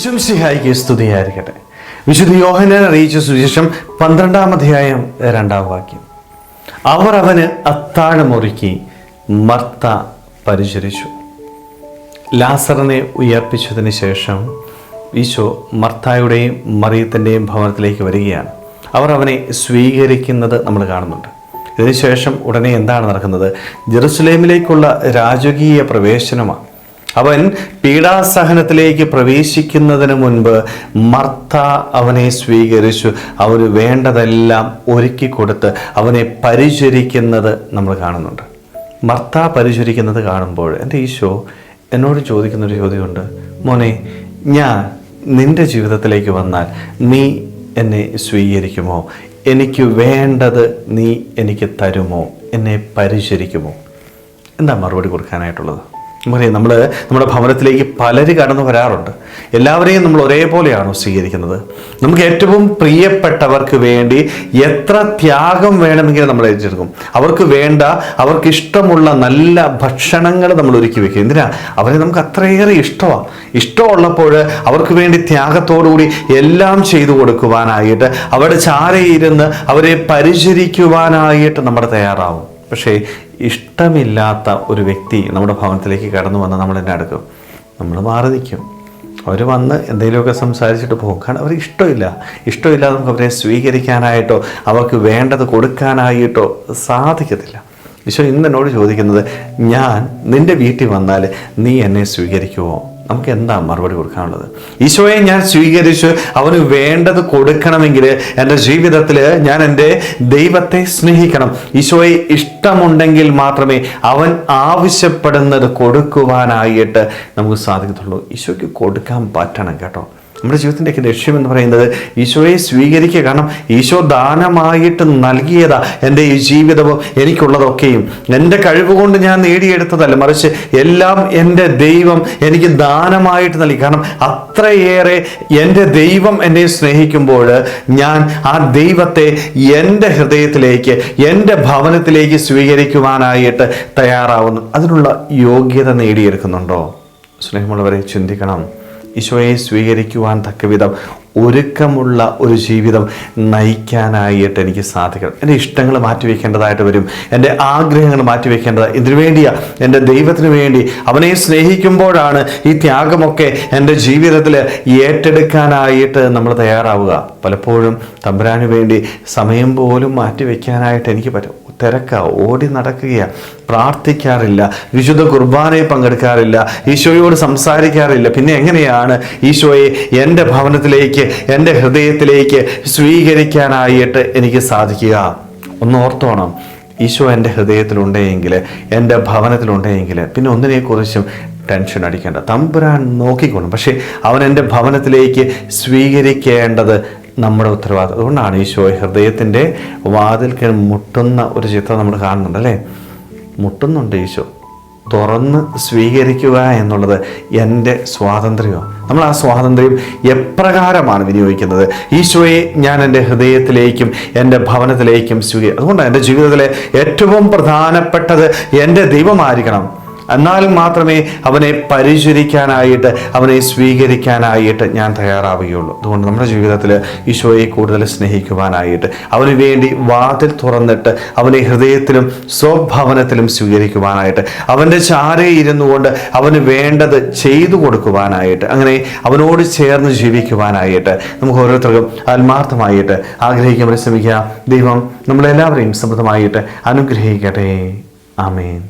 ഈശോമിശിഹായിക്ക് സ്തുതിയായിരിക്കട്ടെ. വിശുദ്ധ യോഹന്നാൻ അറിയിച്ച സുവിശേഷം 12-ാം അധ്യായം 2-ാം വാക്യം. അവർ അവന് അത്താഴമൊരുക്കി മർത്ത പരിചരിച്ചു. ലാസറിനെ ഉയർപ്പിച്ചതിന് ശേഷം ഈശോ മർത്തായുടെയും മറിയത്തിൻ്റെയും ഭവനത്തിലേക്ക് വരികയാണ്. അവർ അവനെ സ്വീകരിക്കുന്നത് നമ്മൾ കാണുന്നുണ്ട്. ഇതിനുശേഷം ഉടനെ എന്താണ് നടക്കുന്നത്? ജെറുസലേമിലേക്കുള്ള രാജകീയ പ്രവേശനമാണ്. അവൻ പീഡാസഹനത്തിലേക്ക് പ്രവേശിക്കുന്നതിന് മുൻപ് മർത്ത അവനെ സ്വീകരിച്ചു. അവന് വേണ്ടതെല്ലാം ഒരുക്കി കൊടുത്ത് അവനെ പരിചരിക്കുന്നത് നമ്മൾ കാണുന്നുണ്ട്. മർത്ത പരിചരിക്കുന്നത് കാണുമ്പോൾ എൻ്റെ ഈശോ എന്നോട് ചോദിക്കുന്നൊരു ചോദ്യമുണ്ട്. മോനെ, ഞാൻ നിൻ്റെ ജീവിതത്തിലേക്ക് വന്നാൽ നീ എന്നെ സ്വീകരിക്കുമോ? എനിക്ക് വേണ്ടത് നീ എനിക്ക് തരുമോ? എന്നെ പരിചരിക്കുമോ? എന്താ മറുപടി കൊടുക്കാനായിട്ടുള്ളത്? നമ്മുടെ ഭവനത്തിലേക്ക് പലര് കടന്നു വരാറുണ്ട്. എല്ലാവരെയും നമ്മൾ ഒരേപോലെയാണോ സ്വീകരിക്കുന്നത്? നമുക്ക് ഏറ്റവും പ്രിയപ്പെട്ടവർക്ക് വേണ്ടി എത്ര ത്യാഗം വേണമെങ്കിലും നമ്മൾ ഏറ്റെടുക്കും. അവർക്ക് വേണ്ട, അവർക്ക് ഇഷ്ടമുള്ള നല്ല ഭക്ഷണങ്ങൾ നമ്മൾ ഒരുക്കി വെക്കും. എന്തിനാ? അവരെ നമുക്ക് അത്രയേറെ ഇഷ്ടമാണ്. ഇഷ്ടമുള്ളപ്പോൾ അവർക്ക് വേണ്ടി ത്യാഗത്തോടുകൂടി എല്ലാം ചെയ്തു കൊടുക്കുവാനായിട്ട്, അവരുടെ ചാരയിരുന്ന് അവരെ പരിചരിക്കുവാനായിട്ട് നമ്മൾ തയ്യാറാവും. പക്ഷേ ഇഷ്ടമില്ലാത്ത ഒരു വ്യക്തി നമ്മുടെ ഭവനത്തിലേക്ക് കടന്നു വന്ന് നമ്മൾ എന്നെ അടുക്കും, നമ്മൾ മാറി നിൽക്കും. അവർ വന്ന് എന്തെങ്കിലുമൊക്കെ സംസാരിച്ചിട്ട് പോകും. കാരണം അവർ ഇഷ്ടമില്ലാതെ നമുക്ക് അവരെ സ്വീകരിക്കാനായിട്ടോ അവർക്ക് വേണ്ടത് കൊടുക്കാനായിട്ടോ സാധിക്കത്തില്ല. ഈശോ ഇന്ന് എന്നോട് ചോദിക്കുന്നത്, ഞാൻ നിൻ്റെ വീട്ടിൽ വന്നാൽ നീ എന്നെ സ്വീകരിക്കുമോ? നമുക്ക് എന്താ മറുപടി കൊടുക്കാനുള്ളത്? ഈശോയെ ഞാൻ സ്വീകരിച്ചു, അവന് വേണ്ടത് കൊടുക്കണമെങ്കിൽ എൻ്റെ ജീവിതത്തിൽ ഞാൻ എൻ്റെ ദൈവത്തെ സ്നേഹിക്കണം. ഈശോയെ ഇഷ്ടമുണ്ടെങ്കിൽ മാത്രമേ അവൻ ആവശ്യപ്പെടുന്നത് കൊടുക്കുവാനായിട്ട് നമുക്ക് സാധിക്കത്തുള്ളൂ. ഈശോയ്ക്ക് കൊടുക്കാൻ പറ്റണം കേട്ടോ. നമ്മുടെ ജീവിതത്തിൻ്റെയൊക്കെ ലക്ഷ്യം എന്ന് പറയുന്നത് ഈശോയെ സ്വീകരിക്കുക. കാരണം ഈശോ ദാനമായിട്ട് നൽകിയതാ എൻ്റെ ഈ ജീവിതവും എനിക്കുള്ളതൊക്കെയും. എൻ്റെ കഴിവ് കൊണ്ട് ഞാൻ നേടിയെടുത്തതല്ല, മറിച്ച് എല്ലാം എൻ്റെ ദൈവം എനിക്ക് ദാനമായിട്ട് നൽകി. കാരണം അത്രയേറെ എൻ്റെ ദൈവം എന്നെ സ്നേഹിക്കുമ്പോൾ ഞാൻ ആ ദൈവത്തെ എൻ്റെ ഹൃദയത്തിലേക്ക്, എൻ്റെ ഭവനത്തിലേക്ക് സ്വീകരിക്കുവാനായിട്ട് തയ്യാറാവുന്നു. അതിനുള്ള യോഗ്യത നേടിയെടുക്കുന്നുണ്ടോ? സ്നേഹമുള്ളവരെ, ചിന്തിക്കണം. ഈശോയെ സ്വീകരിക്കുവാൻ തക്കവിധം ഒരുക്കമുള്ള ഒരു ജീവിതം നയിക്കാനായിട്ട് എനിക്ക് സാധിക്കണം. എൻ്റെ ഇഷ്ടങ്ങൾ മാറ്റിവെക്കേണ്ടതായിട്ട് വരും. എൻ്റെ ആഗ്രഹങ്ങൾ മാറ്റിവെക്കേണ്ടത് ഇതിനു വേണ്ടിയാണ്, എൻ്റെ ദൈവത്തിന് വേണ്ടി. അവനെ സ്നേഹിക്കുമ്പോഴാണ് ഈ ത്യാഗമൊക്കെ എൻ്റെ ജീവിതത്തിൽ ഏറ്റെടുക്കാനായിട്ട് നമ്മൾ തയ്യാറാവുക. പലപ്പോഴും തമ്പുരാന് വേണ്ടി സമയം പോലും മാറ്റിവെക്കാനായിട്ട് എനിക്ക് പറ്റും. ഓടി നടക്കുകയാണ്, പ്രാർത്ഥിക്കാറില്ല, വിശുദ്ധ കുർബാനയിൽ പങ്കെടുക്കാറില്ല, ഈശോയോട് സംസാരിക്കാറില്ല. പിന്നെ എങ്ങനെയാണ് ഈശോയെ എൻ്റെ ഭവനത്തിലേക്ക്, എൻ്റെ ഹൃദയത്തിലേക്ക് സ്വീകരിക്കാനായിട്ട് എനിക്ക് സാധിക്കുക? ഒന്ന് ഓർത്തോണം, ഈശോ എൻ്റെ ഹൃദയത്തിലുണ്ടെങ്കിൽ, എൻ്റെ ഭവനത്തിലുണ്ടെങ്കിൽ പിന്നെ ഒന്നിനെക്കുറിച്ചും ടെൻഷൻ അടിക്കേണ്ട. തമ്പുരാൻ നോക്കിക്കൊള്ളും. പക്ഷേ അവൻ എൻ്റെ ഭവനത്തിലേക്ക് സ്വീകരിക്കേണ്ടത് നമ്മുടെ ഉത്തരവാദിത്വം. അതുകൊണ്ടാണ് ഈശോ ഹൃദയത്തിൻ്റെ വാതിൽക്ക് മുട്ടുന്ന ഒരു ചിത്രം നമ്മൾ കാണുന്നുണ്ട്, അല്ലേ? മുട്ടുന്നുണ്ട് ഈശോ. തുറന്ന് സ്വീകരിക്കുക എന്നുള്ളത് എൻ്റെ സ്വാതന്ത്ര്യമാണ്. നമ്മൾ ആ സ്വാതന്ത്ര്യം എപ്രകാരമാണ് വിനിയോഗിക്കുന്നത്? ഈശോയെ ഞാൻ എൻ്റെ ഹൃദയത്തിലേക്കും എൻ്റെ ഭവനത്തിലേക്കും അതുകൊണ്ടാണ് എൻ്റെ ജീവിതത്തിലെ ഏറ്റവും പ്രധാനപ്പെട്ടത് എൻ്റെ ദൈവമായിരിക്കണം. എന്നാൽ മാത്രമേ അവനെ പരിചരിക്കാനായിട്ട്, അവനെ സ്വീകരിക്കാനായിട്ട് ഞാൻ തയ്യാറാവുകയുള്ളൂ. അതുകൊണ്ട് നമ്മുടെ ജീവിതത്തിൽ ഈശോയെ കൂടുതൽ സ്നേഹിക്കുവാനായിട്ട്, അവന് വേണ്ടി വാതിൽ തുറന്നിട്ട് അവനെ ഹൃദയത്തിലും സ്വഭവനത്തിലും സ്വീകരിക്കുവാനായിട്ട്, അവൻ്റെ ചാരേ ഇരുന്നു കൊണ്ട് അവന് വേണ്ടത് ചെയ്തു കൊടുക്കുവാനായിട്ട്, അങ്ങനെ അവനോട് ചേർന്ന് ജീവിക്കുവാനായിട്ട് നമുക്ക് ഓരോരുത്തർക്കും ആത്മാർത്ഥമായിട്ട് ആഗ്രഹിക്കാൻ ശ്രമിക്കുക. ദൈവം നമ്മളെല്ലാവരെയും സമൃദ്ധമായിട്ട് അനുഗ്രഹിക്കട്ടെ. ആമേൻ.